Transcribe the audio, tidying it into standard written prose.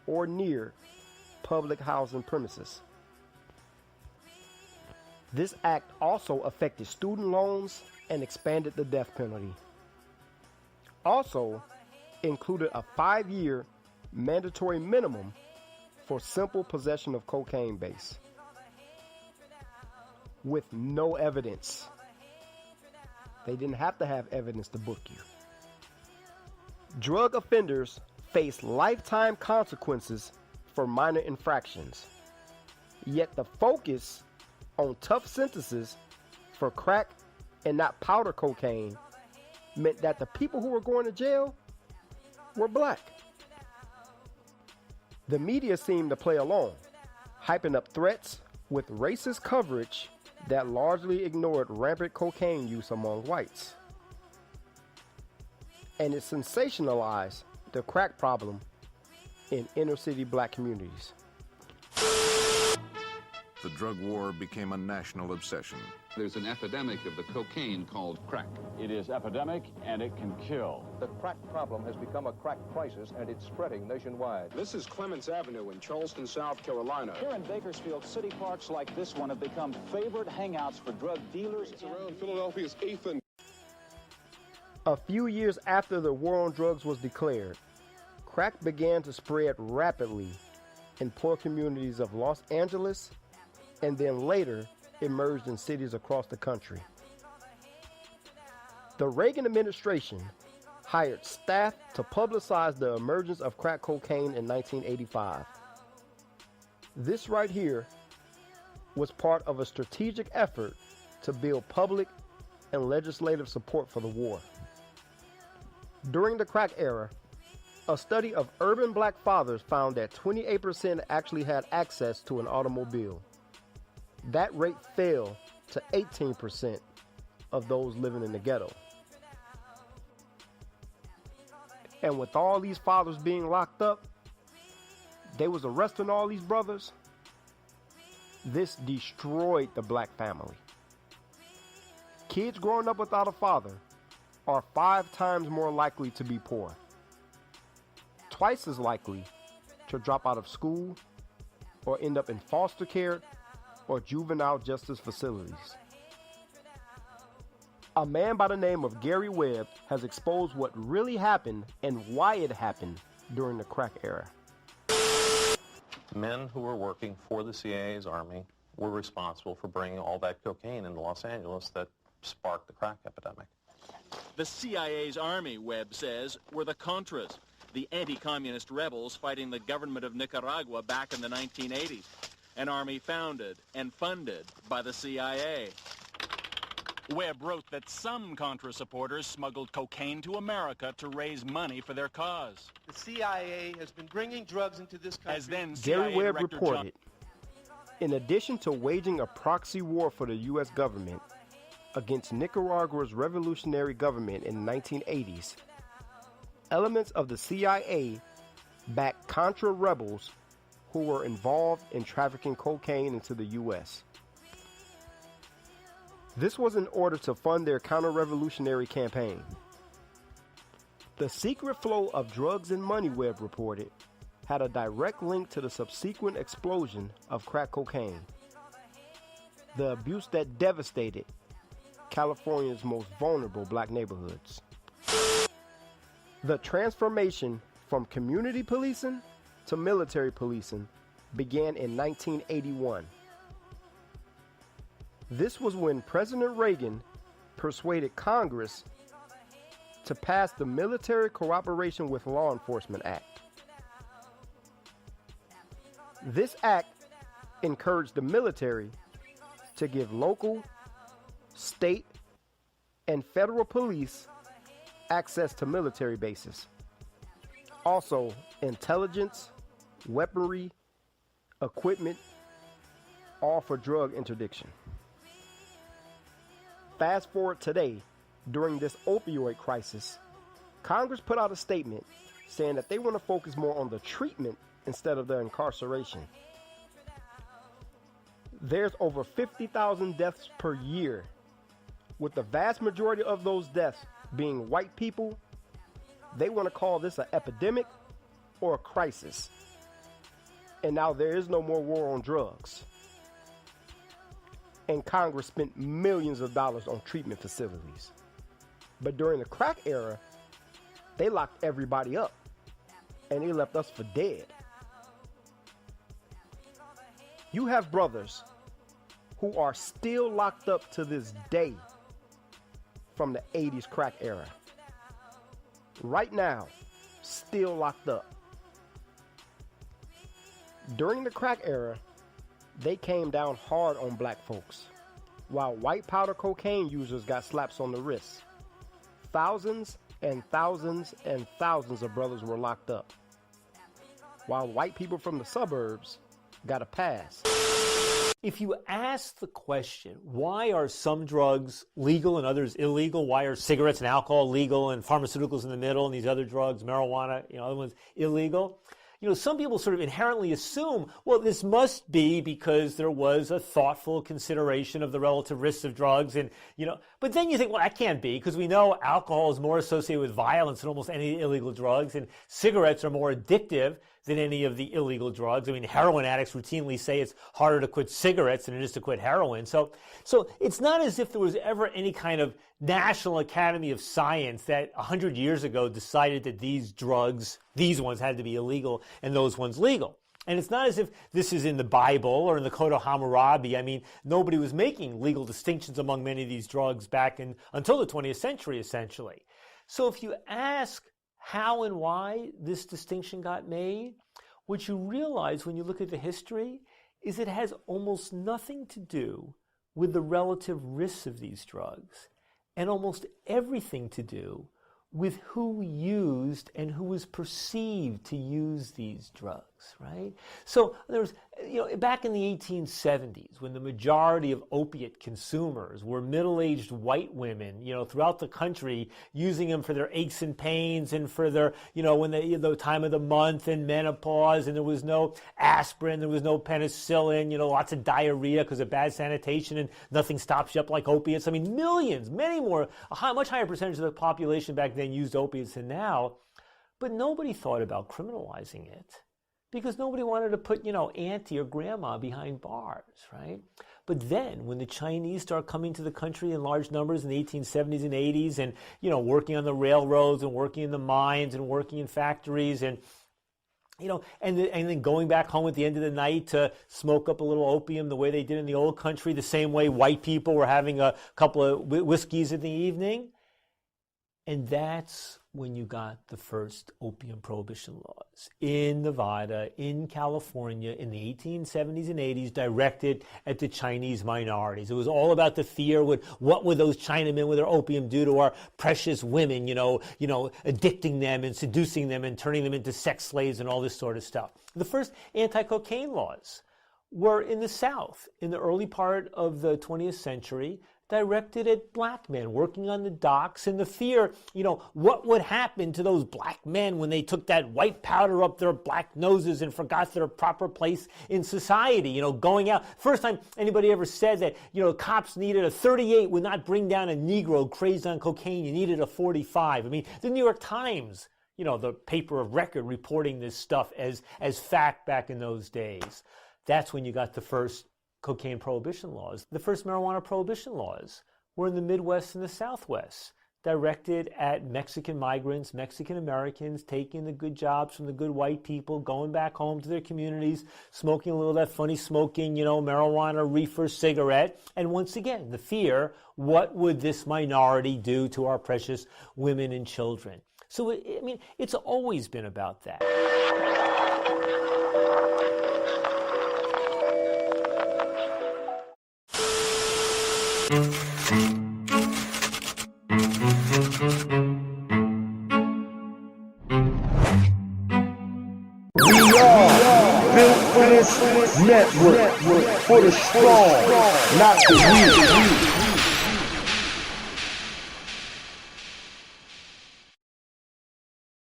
or near public housing premises. This act also affected student loans and expanded the death penalty. Also included a 5-year mandatory minimum for simple possession of cocaine base with no evidence. They didn't have to have evidence to book you. Drug offenders face lifetime consequences for minor infractions. Yet the focus on tough sentences for crack and not powder cocaine meant that the people who were going to jail were black. The media seemed to play along, hyping up threats with racist coverage that largely ignored rampant cocaine use among whites. And it sensationalized the crack problem in inner city black communities. The drug war became a national obsession. There's an epidemic of the cocaine called crack. It is epidemic and it can kill. The crack problem has become a crack crisis and it's spreading nationwide. This is Clements Avenue in Charleston, South Carolina. Here in Bakersfield, city parks like this one have become favorite hangouts for drug dealers. It's around Philadelphia's 8th and... A few years after the war on drugs was declared, crack began to spread rapidly in poor communities of Los Angeles, and then later emerged in cities across the country. The Reagan administration hired staff to publicize the emergence of crack cocaine in 1985. This right here was part of a strategic effort to build public and legislative support for the war. During the crack era, a study of urban black fathers found that 28% actually had access to an automobile. That rate fell to 18% of those living in the ghetto. And with all these fathers being locked up, they was arresting all these brothers. This destroyed the black family. Kids growing up without a father are 5 times more likely to be poor, twice as likely to drop out of school or end up in foster care or juvenile justice facilities. A man by the name of Gary Webb has exposed what really happened and why it happened during the crack era. Men who were working for the CIA's army were responsible for bringing all that cocaine into Los Angeles that sparked the crack epidemic. The CIA's army, Webb says, were the Contras, the anti-communist rebels fighting the government of Nicaragua back in the 1980s. An army founded and funded by the CIA. Webb wrote that some Contra supporters smuggled cocaine to America to raise money for their cause. The CIA has been bringing drugs into this country. As then Gary CIA Webb Director reported, in addition to waging a proxy war for the U.S. government against Nicaragua's revolutionary government in the 1980s, elements of the CIA backed Contra rebels who were involved in trafficking cocaine into the U.S. This was in order to fund their counter-revolutionary campaign. The secret flow of drugs and money, Webb reported, had a direct link to the subsequent explosion of crack cocaine, the abuse that devastated California's most vulnerable black neighborhoods. The transformation from community policing to military policing began in 1981. This was when President Reagan persuaded Congress to pass the Military Cooperation with Law Enforcement Act. This act encouraged the military to give local, state, and federal police access to military bases. Also, intelligence, weaponry, equipment, all for drug interdiction. Fast forward today, during this opioid crisis, Congress put out a statement saying that they want to focus more on the treatment instead of the incarceration. There's over 50,000 deaths per year, with the vast majority of those deaths being white people. They want to call this an epidemic or a crisis And now there is no more war on drugs. And Congress spent millions of dollars on treatment facilities. But during the crack era, they locked everybody up. And they left us for dead. You have brothers who are still locked up to this day from the 80s crack era. Right now, still locked up. During the crack era, they came down hard on black folks, while white powder cocaine users got slaps on the wrist. Thousands and thousands and thousands of brothers were locked up, while white people from the suburbs got a pass. If you ask the question, why are some drugs legal and others illegal? Why are cigarettes and alcohol legal and pharmaceuticals in the middle and these other drugs, marijuana, other ones illegal? Some people sort of inherently assume, well, this must be because there was a thoughtful consideration of the relative risks of drugs. And, but then you think, well, that can't be because we know alcohol is more associated with violence than almost any illegal drugs. And cigarettes are more addictive than any of the illegal drugs. I mean, heroin addicts routinely say it's harder to quit cigarettes than it is to quit heroin. So it's not as if there was ever any kind of National Academy of Science that 100 years ago decided that these drugs, these ones had to be illegal and those ones legal. And it's not as if this is in the Bible or in the Code of Hammurabi. I mean, nobody was making legal distinctions among many of these drugs until the 20th century, essentially. So if you ask how and why this distinction got made, what you realize when you look at the history is it has almost nothing to do with the relative risks of these drugs and almost everything to do with who used and who was perceived to use these drugs, right? So there was, back in the 1870s, when the majority of opiate consumers were middle-aged white women, throughout the country, using them for their aches and pains and for their, when the time of the month and menopause, and there was no aspirin, there was no penicillin, lots of diarrhea because of bad sanitation, and nothing stops you up like opiates. I mean, millions, many more, much higher percentage of the population back then used opiates than now, but nobody thought about criminalizing it because nobody wanted to put, auntie or grandma behind bars, right? But then when the Chinese start coming to the country in large numbers in the 1870s and 80s and, working on the railroads and working in the mines and working in factories and and then going back home at the end of the night to smoke up a little opium the way they did in the old country, the same way white people were having a couple of whiskeys in the evening. And that's when you got the first opium prohibition laws in Nevada, in California, in the 1870s and 80s, directed at the Chinese minorities. It was all about the fear with what would those Chinamen with their opium do to our precious women, addicting them and seducing them and turning them into sex slaves and all this sort of stuff. The first anti-cocaine laws were in the South in the early part of the 20th century, directed at black men working on the docks, and the fear, what would happen to those black men when they took that white powder up their black noses and forgot their proper place in society, going out. First time anybody ever said that, cops needed a 38 would not bring down a Negro crazed on cocaine. You needed a 45. I mean, the New York Times, the paper of record reporting this stuff as fact back in those days. That's when you got the first cocaine prohibition laws. The first marijuana prohibition laws were in the Midwest and the Southwest, directed at Mexican migrants, Mexican Americans, taking the good jobs from the good white people, going back home to their communities, smoking a little of that funny smoking, marijuana, reefer, cigarette. And once again, the fear, what would this minority do to our precious women and children? So, it's always been about that. Network for the strong, not the weak.